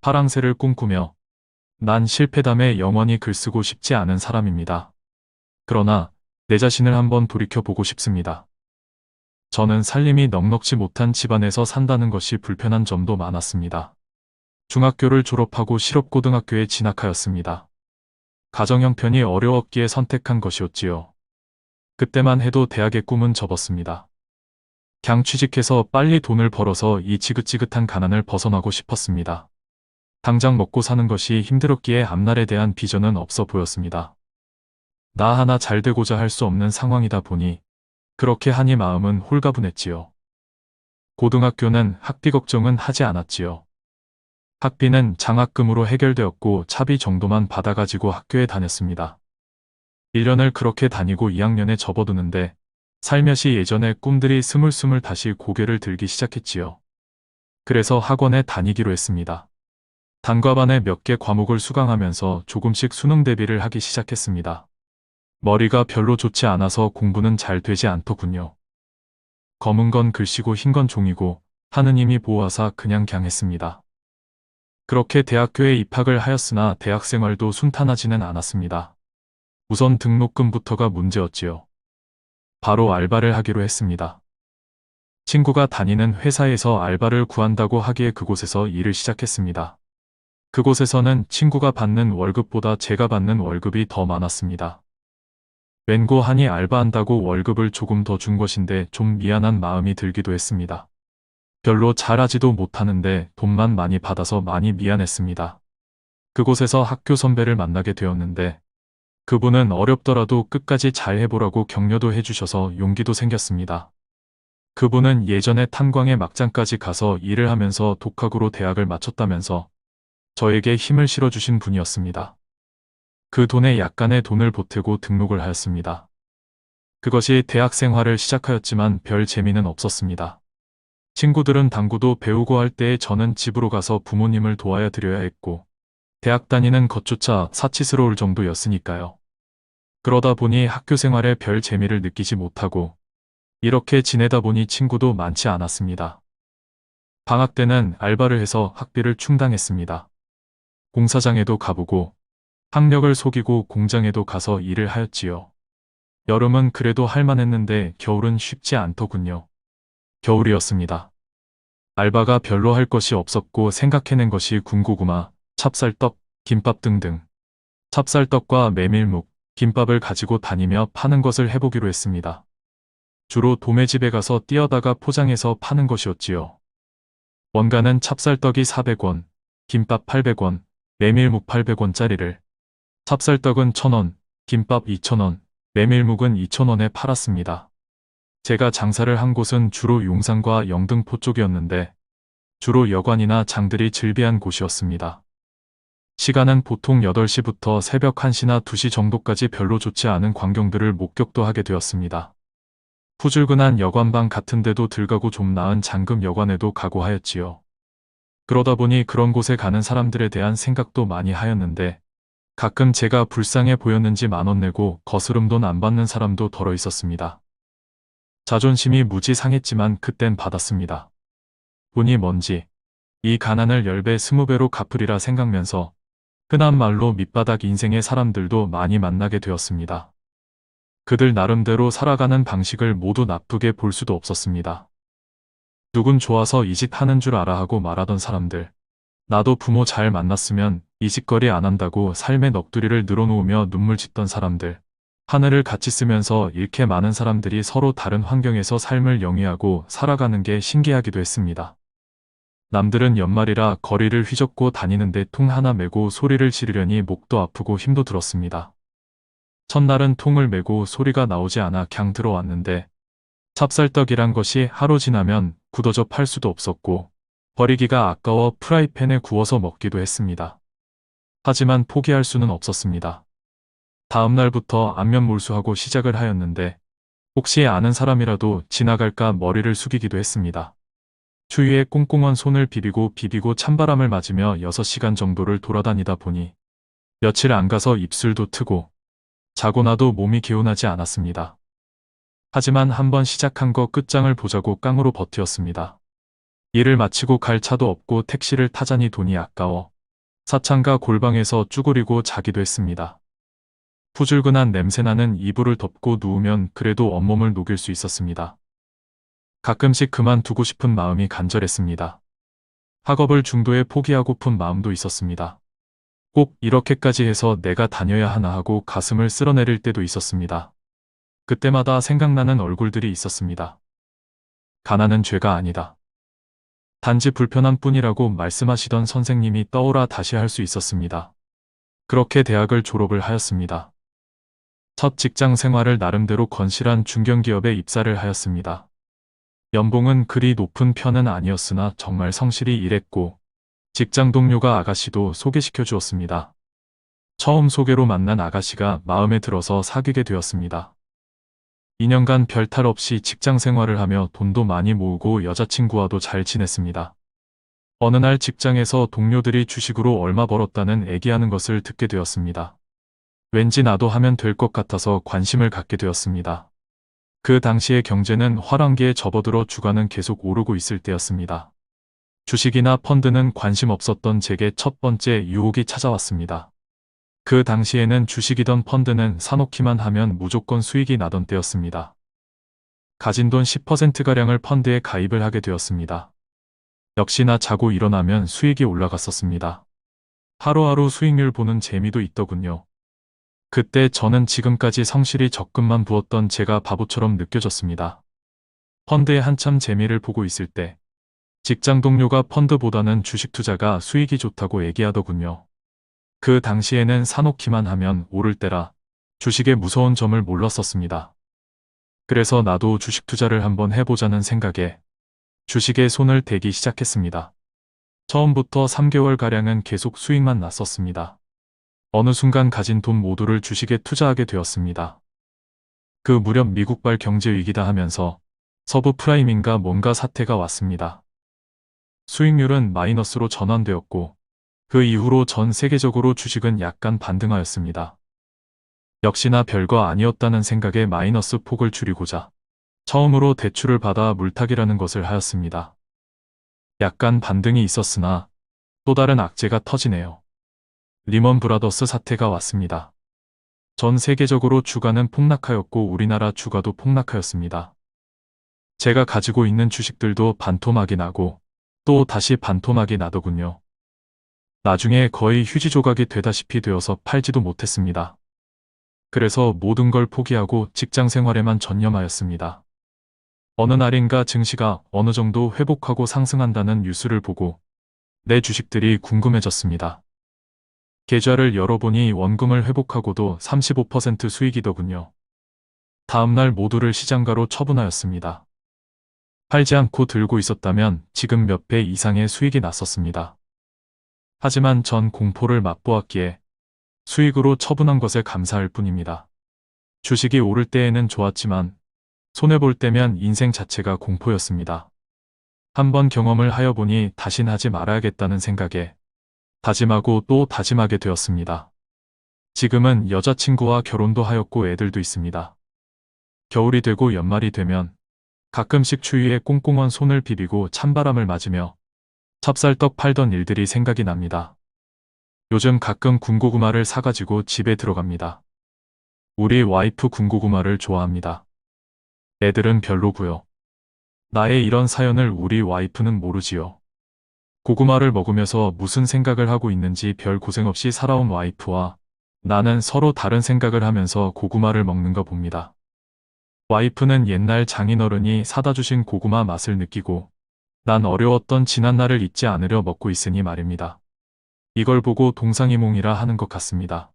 파랑새를 꿈꾸며 난 실패담에 영원히 글쓰고 싶지 않은 사람입니다. 그러나 내 자신을 한번 돌이켜보고 싶습니다. 저는 살림이 넉넉지 못한 집안에서 산다는 것이 불편한 점도 많았습니다. 중학교를 졸업하고 실업고등학교에 진학하였습니다. 가정 형편이 어려웠기에 선택한 것이었지요. 그때만 해도 대학의 꿈은 접었습니다. 강 취직해서 빨리 돈을 벌어서 이 지긋지긋한 가난을 벗어나고 싶었습니다. 당장 먹고 사는 것이 힘들었기에 앞날에 대한 비전은 없어 보였습니다. 나 하나 잘 되고자 할 수 없는 상황이다 보니 그렇게 하니 마음은 홀가분했지요. 고등학교는 학비 걱정은 하지 않았지요. 학비는 장학금으로 해결되었고 차비 정도만 받아가지고 학교에 다녔습니다. 1년을 그렇게 다니고 2학년에 접어드는데 살며시 예전의 꿈들이 스물스물 다시 고개를 들기 시작했지요. 그래서 학원에 다니기로 했습니다. 단과반에 몇 개 과목을 수강하면서 조금씩 수능 대비를 하기 시작했습니다. 머리가 별로 좋지 않아서 공부는 잘 되지 않더군요. 검은 건 글씨고 흰 건 종이고 하느님이 보호하사 그냥 했습니다. 그렇게 대학교에 입학을 하였으나 대학생활도 순탄하지는 않았습니다. 우선 등록금부터가 문제였지요. 바로 알바를 하기로 했습니다. 친구가 다니는 회사에서 알바를 구한다고 하기에 그곳에서 일을 시작했습니다. 그곳에서는 친구가 받는 월급보다 제가 받는 월급이 더 많았습니다. 웬고하니 알바한다고 월급을 조금 더 준 것인데 좀 미안한 마음이 들기도 했습니다. 별로 잘하지도 못하는데 돈만 많이 받아서 많이 미안했습니다. 그곳에서 학교 선배를 만나게 되었는데 그분은 어렵더라도 끝까지 잘 해보라고 격려도 해주셔서 용기도 생겼습니다. 그분은 예전에 탄광에 막장까지 가서 일을 하면서 독학으로 대학을 마쳤다면서 저에게 힘을 실어주신 분이었습니다. 그 돈에 약간의 돈을 보태고 등록을 하였습니다. 그것이 대학 생활을 시작하였지만 별 재미는 없었습니다. 친구들은 당구도 배우고 할 때에 저는 집으로 가서 부모님을 도와야 드려야 했고 대학 다니는 것조차 사치스러울 정도였으니까요. 그러다 보니 학교 생활에 별 재미를 느끼지 못하고 이렇게 지내다 보니 친구도 많지 않았습니다. 방학 때는 알바를 해서 학비를 충당했습니다. 공사장에도 가보고 학력을 속이고 공장에도 가서 일을 하였지요. 여름은 그래도 할만했는데 겨울은 쉽지 않더군요. 겨울이었습니다. 알바가 별로 할 것이 없었고 생각해낸 것이 군고구마, 찹쌀떡, 김밥 등등. 찹쌀떡과 메밀묵, 김밥을 가지고 다니며 파는 것을 해보기로 했습니다. 주로 도매집에 가서 뛰어다가 포장해서 파는 것이었지요. 원가는 찹쌀떡이 400원, 김밥 800원, 메밀묵 800원짜리를 찹쌀떡은 1,000원, 김밥 2,000원, 메밀묵은 2,000원에 팔았습니다. 제가 장사를 한 곳은 주로 용산과 영등포 쪽이었는데 주로 여관이나 장들이 즐비한 곳이었습니다. 시간은 보통 8시부터 새벽 1시나 2시 정도까지 별로 좋지 않은 광경들을 목격도 하게 되었습니다. 푸줄근한 여관방 같은 데도 들가고 좀 나은 장금 여관에도 가고 하였지요. 그러다 보니 그런 곳에 가는 사람들에 대한 생각도 많이 하였는데 가끔 제가 불쌍해 보였는지 10,000원 내고 거스름 돈 안 받는 사람도 덜어 있었습니다. 자존심이 무지 상했지만 그땐 받았습니다. 돈이 뭔지 이 가난을 10배 20배로 갚으리라 생각면서 흔한 말로 밑바닥 인생의 사람들도 많이 만나게 되었습니다. 그들 나름대로 살아가는 방식을 모두 나쁘게 볼 수도 없었습니다. 누군 좋아서 이 짓 하는 줄 알아 하고 말하던 사람들. 나도 부모 잘 만났으면 이 짓거리 안 한다고 삶의 넋두리를 늘어놓으며 눈물 짓던 사람들. 하늘을 같이 쓰면서 이렇게 많은 사람들이 서로 다른 환경에서 삶을 영위하고 살아가는 게 신기하기도 했습니다. 남들은 연말이라 거리를 휘젓고 다니는데 통 하나 메고 소리를 지르려니 목도 아프고 힘도 들었습니다. 첫날은 통을 메고 소리가 나오지 않아 강 들어왔는데 찹쌀떡이란 것이 하루 지나면 굳어져 팔 수도 없었고 버리기가 아까워 프라이팬에 구워서 먹기도 했습니다. 하지만 포기할 수는 없었습니다. 다음 날부터 안면 몰수하고 시작을 하였는데 혹시 아는 사람이라도 지나갈까 머리를 숙이기도 했습니다. 추위에 꽁꽁한 손을 비비고 찬바람을 맞으며 6시간 정도를 돌아다니다 보니 며칠 안 가서 입술도 트고 자고 나도 몸이 개운하지 않았습니다. 하지만 한번 시작한 거 끝장을 보자고 깡으로 버티었습니다. 일을 마치고 갈 차도 없고 택시를 타자니 돈이 아까워 사창가 골방에서 쭈그리고 자기도 했습니다. 후줄근한 냄새나는 이불을 덮고 누우면 그래도 온몸을 녹일 수 있었습니다. 가끔씩 그만두고 싶은 마음이 간절했습니다. 학업을 중도에 포기하고픈 마음도 있었습니다. 꼭 이렇게까지 해서 내가 다녀야 하나 하고 가슴을 쓸어내릴 때도 있었습니다. 그때마다 생각나는 얼굴들이 있었습니다. 가난은 죄가 아니다. 단지 불편한 뿐이라고 말씀하시던 선생님이 떠오라 다시 할 수 있었습니다. 그렇게 대학을 졸업을 하였습니다. 첫 직장 생활을 나름대로 건실한 중견기업에 입사를 하였습니다. 연봉은 그리 높은 편은 아니었으나 정말 성실히 일했고 직장 동료가 아가씨도 소개시켜 주었습니다. 처음 소개로 만난 아가씨가 마음에 들어서 사귀게 되었습니다. 2년간 별탈 없이 직장 생활을 하며 돈도 많이 모으고 여자친구와도 잘 지냈습니다. 어느 날 직장에서 동료들이 주식으로 얼마 벌었다는 얘기하는 것을 듣게 되었습니다. 왠지 나도 하면 될 것 같아서 관심을 갖게 되었습니다. 그 당시의 경제는 화랑기에 접어들어 주가는 계속 오르고 있을 때였습니다. 주식이나 펀드는 관심 없었던 제게 첫 번째 유혹이 찾아왔습니다. 그 당시에는 주식이던 펀드는 사놓기만 하면 무조건 수익이 나던 때였습니다. 가진 돈 10%가량을 펀드에 가입을 하게 되었습니다. 역시나 자고 일어나면 수익이 올라갔었습니다. 하루하루 수익률 보는 재미도 있더군요. 그때 저는 지금까지 성실히 적금만 부었던 제가 바보처럼 느껴졌습니다. 펀드에 한참 재미를 보고 있을 때 직장 동료가 펀드보다는 주식 투자가 수익이 좋다고 얘기하더군요. 그 당시에는 사놓기만 하면 오를 때라 주식의 무서운 점을 몰랐었습니다. 그래서 나도 주식 투자를 한번 해보자는 생각에 주식에 손을 대기 시작했습니다. 처음부터 3개월가량은 계속 수익만 났었습니다. 어느 순간 가진 돈 모두를 주식에 투자하게 되었습니다. 그 무렵 미국발 경제위기다 하면서 서브 프라임인가 뭔가 사태가 왔습니다. 수익률은 마이너스로 전환되었고 그 이후로 전 세계적으로 주식은 약간 반등하였습니다. 역시나 별거 아니었다는 생각에 마이너스 폭을 줄이고자 처음으로 대출을 받아 물타기라는 것을 하였습니다. 약간 반등이 있었으나 또 다른 악재가 터지네요. 리먼 브라더스 사태가 왔습니다. 전 세계적으로 주가는 폭락하였고 우리나라 주가도 폭락하였습니다. 제가 가지고 있는 주식들도 반토막이 나고 또 다시 반토막이 나더군요. 나중에 거의 휴지 조각이 되다시피 되어서 팔지도 못했습니다. 그래서 모든 걸 포기하고 직장 생활에만 전념하였습니다. 어느 날인가 증시가 어느 정도 회복하고 상승한다는 뉴스를 보고 내 주식들이 궁금해졌습니다. 계좌를 열어보니 원금을 회복하고도 35% 수익이더군요. 다음날 모두를 시장가로 처분하였습니다. 팔지 않고 들고 있었다면 지금 몇 배 이상의 수익이 났었습니다. 하지만 전 공포를 맛보았기에 수익으로 처분한 것에 감사할 뿐입니다. 주식이 오를 때에는 좋았지만 손해볼 때면 인생 자체가 공포였습니다. 한번 경험을 하여 보니 다신 하지 말아야겠다는 생각에 다짐하고 또 다짐하게 되었습니다. 지금은 여자친구와 결혼도 하였고 애들도 있습니다. 겨울이 되고 연말이 되면 가끔씩 추위에 꽁꽁한 손을 비비고 찬바람을 맞으며 찹쌀떡 팔던 일들이 생각이 납니다. 요즘 가끔 군고구마를 사가지고 집에 들어갑니다. 우리 와이프 군고구마를 좋아합니다. 애들은 별로고요. 나의 이런 사연을 우리 와이프는 모르지요. 고구마를 먹으면서 무슨 생각을 하고 있는지 별 고생 없이 살아온 와이프와 나는 서로 다른 생각을 하면서 고구마를 먹는가 봅니다. 와이프는 옛날 장인어른이 사다 주신 고구마 맛을 느끼고 난 어려웠던 지난날을 잊지 않으려 먹고 있으니 말입니다. 이걸 보고 동상이몽이라 하는 것 같습니다.